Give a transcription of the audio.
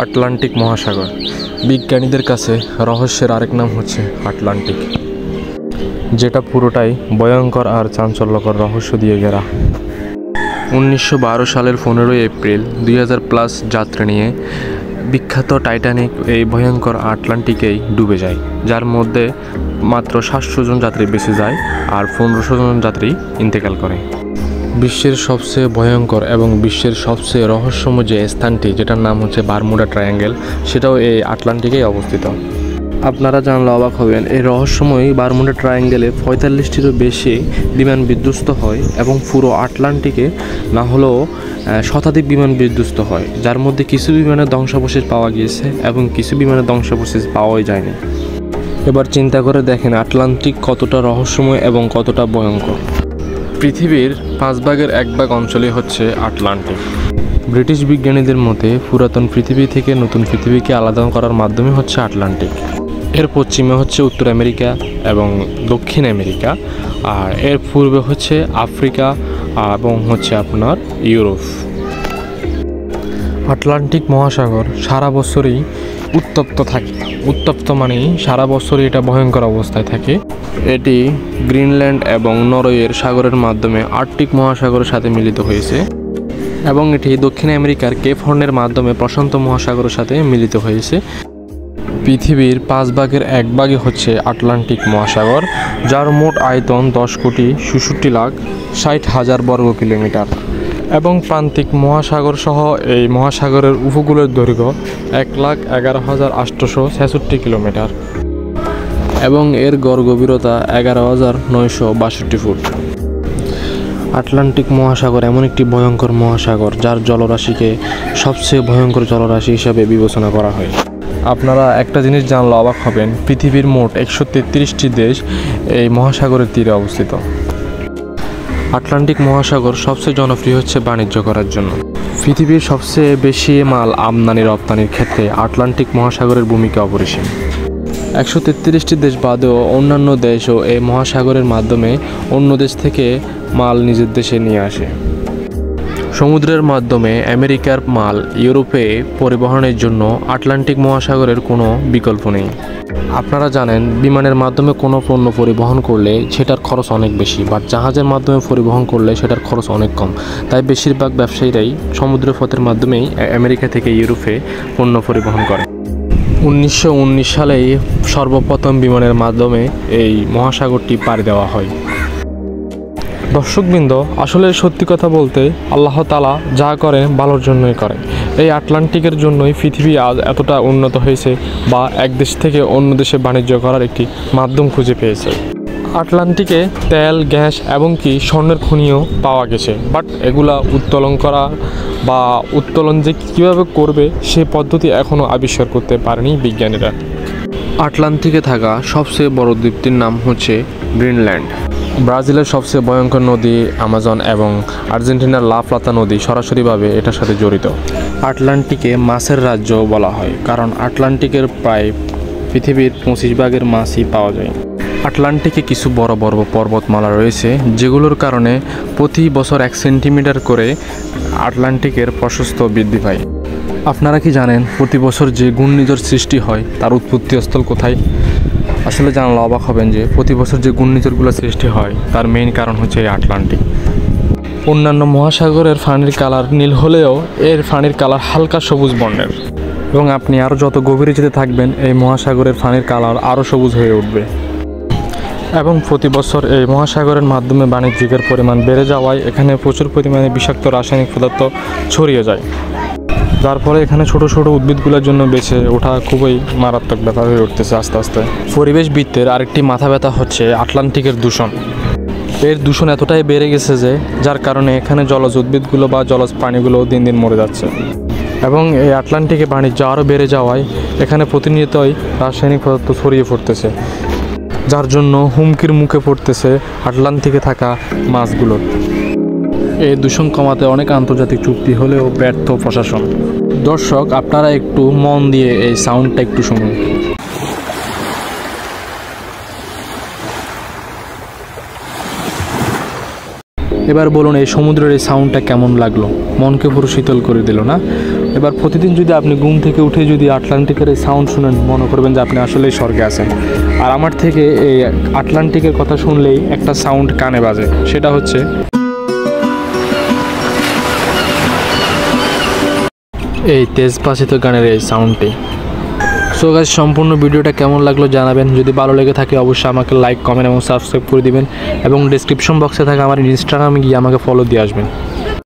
Atlantic মহাসাগর বিজ্ঞানীদের কাছে রহস্যের আরেক নাম হচ্ছে আটলান্টিক, যেটা পুরোটাই ভয়ঙ্কর আর চাঞ্চল্যকর রহস্য দিয়ে ঘেরা। 1912 সালের 15 এপ্রিল 2000+ যাত্রী নিয়ে বিখ্যাত টাইটানিক এই ভয়ঙ্কর আটলান্টিকেই ডুবে যায়, যার মধ্যে মাত্র 700 জন যাত্রী বেঁচে যায় আর 1500 জন যাত্রী ইন্তেকাল করে। বিশ্বের সবচেয়ে ভয়ঙ্কর এবং বিশ্বের সবচেয়ে রহস্যময় যে স্থানটি, যেটার নাম হচ্ছে বারমুডা ট্রায়াঙ্গেল, সেটাও এই আটলান্টিকেই অবস্থিত। আপনারা জানলে অবাক হবেন, এই রহস্যময় বারমুডা ট্রায়াঙ্গেলে 45টিরও বেশি বিমান বিধ্বস্ত হয় এবং পুরো আটলান্টিকে না হলেও শতাধিক বিমান বিধ্বস্ত হয়, যার মধ্যে কিছু বিমানের ধ্বংসাবশেষ পাওয়া গিয়েছে এবং কিছু বিমানের ধ্বংসাবশেষ পাওয়াই যায়নি। এবার চিন্তা করে দেখেন আটলান্টিক কতটা রহস্যময় এবং কতটা ভয়ঙ্কর। পৃথিবীর 5 ভাগের 1 ভাগ অঞ্চলই হচ্ছে আটলান্টিক। ব্রিটিশ বিজ্ঞানীদের মতে পুরাতন পৃথিবী থেকে নতুন পৃথিবীকে আলাদা করার মাধ্যমে হচ্ছে আটলান্টিক। এর পশ্চিমে হচ্ছে উত্তর আমেরিকা এবং দক্ষিণ আমেরিকা, আর এর পূর্বে হচ্ছে আফ্রিকা এবং হচ্ছে আপনার ইউরোপ। আটলান্টিক মহাসাগর সারা বছরই উত্তপ্ত থাকে। উত্তপ্ত মানেই সারা বছরই এটা ভয়ঙ্কর অবস্থায় থাকে। এটি গ্রিনল্যান্ড এবং নরওয়ের সাগরের মাধ্যমে আর্কটিক মহাসাগরের সাথে মিলিত হয়েছে এবং এটি দক্ষিণ আমেরিকার কেপ হর্নের মাধ্যমে প্রশান্ত মহাসাগরের সাথে মিলিত হয়েছে। পৃথিবীর 5 ভাগের 1 ভাগই হচ্ছে আটলান্টিক মহাসাগর, যার মোট আয়তন 10,67,60,000 বর্গ কিলোমিটার এবং প্রান্তিক মহাসাগর সহ এই মহাসাগরের উপকূলের দৈর্ঘ্য 1,11,866 কিলোমিটার এবং এর গড় গভীরতা 11,962 ফুট। আটলান্টিক মহাসাগর এমন একটি ভয়ঙ্কর মহাসাগর যার জলরাশিকে সবচেয়ে ভয়ঙ্কর জলরাশি হিসাবে বিবেচনা করা হয়। আপনারা একটা জিনিস জানলে অবাক হবেন, পৃথিবীর মোট 133টি দেশ এই মহাসাগরের তীরে অবস্থিত। আটলান্টিক মহাসাগর সবচেয়ে জনপ্রিয় হচ্ছে বাণিজ্য করার জন্য। পৃথিবীর সবচেয়ে বেশি মাল আমদানি রপ্তানির ক্ষেত্রে আটলান্টিক মহাসাগরের ভূমিকা অপরিসীম। 133টি দেশ বাদেও অন্যান্য দেশও এই মহাসাগরের মাধ্যমে অন্য দেশ থেকে মাল নিজের দেশে নিয়ে আসে। সমুদ্রের মাধ্যমে আমেরিকার মাল ইউরোপে পরিবহনের জন্য আটলান্টিক মহাসাগরের কোনো বিকল্প নেই। আপনারা জানেন, বিমানের মাধ্যমে কোনো পণ্য পরিবহন করলে সেটার খরচ অনেক বেশি, বাট জাহাজের মাধ্যমে পরিবহন করলে সেটার খরচ অনেক কম। তাই বেশিরভাগ ব্যবসায়ীরাই সমুদ্রপথের মাধ্যমেই আমেরিকা থেকে ইউরোপে পণ্য পরিবহন করে। 1919 সালেই সর্বপ্রথম বিমানের মাধ্যমে এই মহাসাগরটি পাড়ি দেওয়া হয়। দর্শকবৃন্দ, আসলে সত্যি কথা বলতে আল্লাহ তাআলা যা করেন ভালোর জন্যই করেন। এই আটলান্টিকের জন্যই পৃথিবী আজ এতটা উন্নত হয়েছে বা এক দেশ থেকে অন্য দেশে বাণিজ্য করার একটি মাধ্যম খুঁজে পেয়েছে। আটলান্টিকে তেল, গ্যাস এবং কি স্বর্ণের খনিও পাওয়া গেছে, বাট এগুলা উত্তোলন করা বা উত্তোলন যে কীভাবে করবে সে পদ্ধতি এখনও আবিষ্কার করতে পারেনি বিজ্ঞানীরা। আটলান্টিকে থাকা সবচেয়ে বড় দ্বীপটির নাম হচ্ছে গ্রিনল্যান্ড। ব্রাজিলের সবচেয়ে ভয়ঙ্কর নদী আমাজন এবং আর্জেন্টিনার লা প্লাতা নদী সরাসরিভাবে এটার সাথে জড়িত। আটলান্টিকে মাছের রাজ্য বলা হয়, কারণ আটলান্টিকের প্রায় পৃথিবীর 25 ভাগের মাছই পাওয়া যায়। আটলান্টিকে কিছু বড় বড় পর্বতমালা রয়েছে, যেগুলোর কারণে প্রতি বছর 1 সেন্টিমিটার করে আটলান্টিকের প্রশস্ত বৃদ্ধি পায়। আপনারা কি জানেন প্রতি বছর যে ঘূর্ণিঝড় সৃষ্টি হয় তার উৎপত্তিস্থল কোথায়? আসলে জানলে অবাক হবেন যে প্রতি বছর যে ঘূর্ণিঝড়গুলো সৃষ্টি হয় তার মেইন কারণ হচ্ছে এই আটলান্টিক। অন্যান্য মহাসাগরের পানির কালার নীল হলেও এর পানির কালার হালকা সবুজ বর্ণের এবং আপনি আরও যত গভীরে যেতে থাকবেন এই মহাসাগরের পানির কালার আরও সবুজ হয়ে উঠবে। এবং প্রতি বছর এই মহাসাগরের মাধ্যমে বাণিজ্যিকের পরিমাণ বেড়ে যাওয়ায় এখানে প্রচুর পরিমাণে বিষাক্ত রাসায়নিক পদার্থ ছড়িয়ে যায়, যার ফলে এখানে ছোট ছোট উদ্ভিদগুলোর জন্য বেঁচে ওঠা খুবই মারাত্মক ব্যাপার হয়ে উঠতেছে আস্তে আস্তে। পরিবেশবিদদের আরেকটি মাথা ব্যথা হচ্ছে আটলান্টিকের দূষণ। এর দূষণ এতটাই বেড়ে গেছে যে যার কারণে এখানে জলজ উদ্ভিদগুলো বা জলজ প্রাণীগুলো দিন দিন মরে যাচ্ছে এবং এই আটলান্টিকে বাণিজ্য আরও বেড়ে যাওয়ায় এখানে প্রতিনিয়তই রাসায়নিক পদার্থ ছড়িয়ে পড়তেছে, যার জন্য হুমকির মুখে পড়তেছে আটলান্টিকে থাকা মাছগুলোর। এই দূষণ কমাতে অনেক আন্তর্জাতিক চুক্তি হলেও ব্যর্থ প্রশাসন। দর্শক, আপনারা একটু মন দিয়ে এই সাউন্ডটা একটু শুনুন। এবার বলুন, এই সমুদ্রের এই সাউন্ডটা কেমন লাগলো? মনকে পুরো শীতল করে দিল না? এবার প্রতিদিন যদি আপনি ঘুম থেকে উঠে যদি আটলান্টিকের এই সাউন্ড শুনেন, মনে করবেন যে আপনি আসলেই স্বর্গে আছেন। আর আমার থেকে এই আটলান্টিকের কথা শুনলেই একটা সাউন্ড কানে বাজে, সেটা হচ্ছে এই তেজপাসিতো গানের এই সাউন্ডটি। সো গাইস, সম্পূর্ণ ভিডিওটা কেমন লাগলো জানাবেন। যদি ভালো লেগে থাকে অবশ্যই আমাকে লাইক, কমেন্ট এবং সাবস্ক্রাইব করে দিবেন এবং ডেসক্রিপশন বক্সে থাকা আমার ইনস্টাগ্রামে গিয়ে আমাকে ফলো দিয়ে আসবেন।